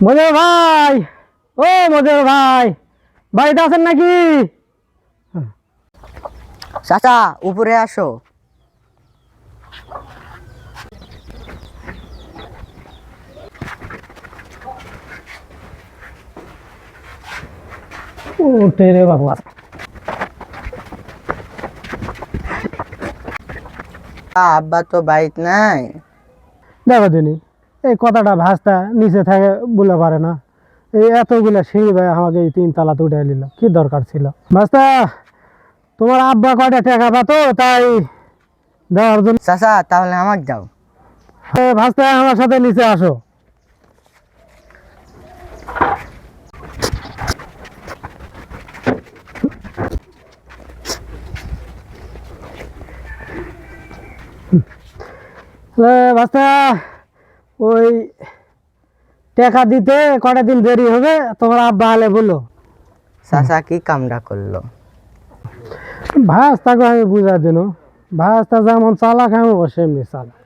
মজুর ভাই, ও মজুর ভাই, বাড়িতে আছেন নাকি? চাচা উপরে আসো। উঠে রে বাবা। আব্বা তো বাড়িতে নাই। দেখো দিনি এই কথাটা ভাস্তা নিচে থাকে বলে পারে না, এই এতগুলা সিঁড়ি ভাই আমাকে এই 3 তলাতে উঠে নিল, কি দরকার ছিল? ভাস্তা, তোমার আব্বা কয়টা টাকা পাতো তাই দেওয়ার জন্য। চাচা তাহলে আমাকে দাও। ভাস্তা আমার সাথে নিচে আসো। ভাস্তা, ওই টাকা দিতে কটা দিন দেরি হবে, তোমার আব্বা আলে বলো। চাচা কি কামটা করলো? ভাস্তাকে আমি বুঝা দিন, ভাস্তা যেমন চালাক আমি সেমনি চালাক।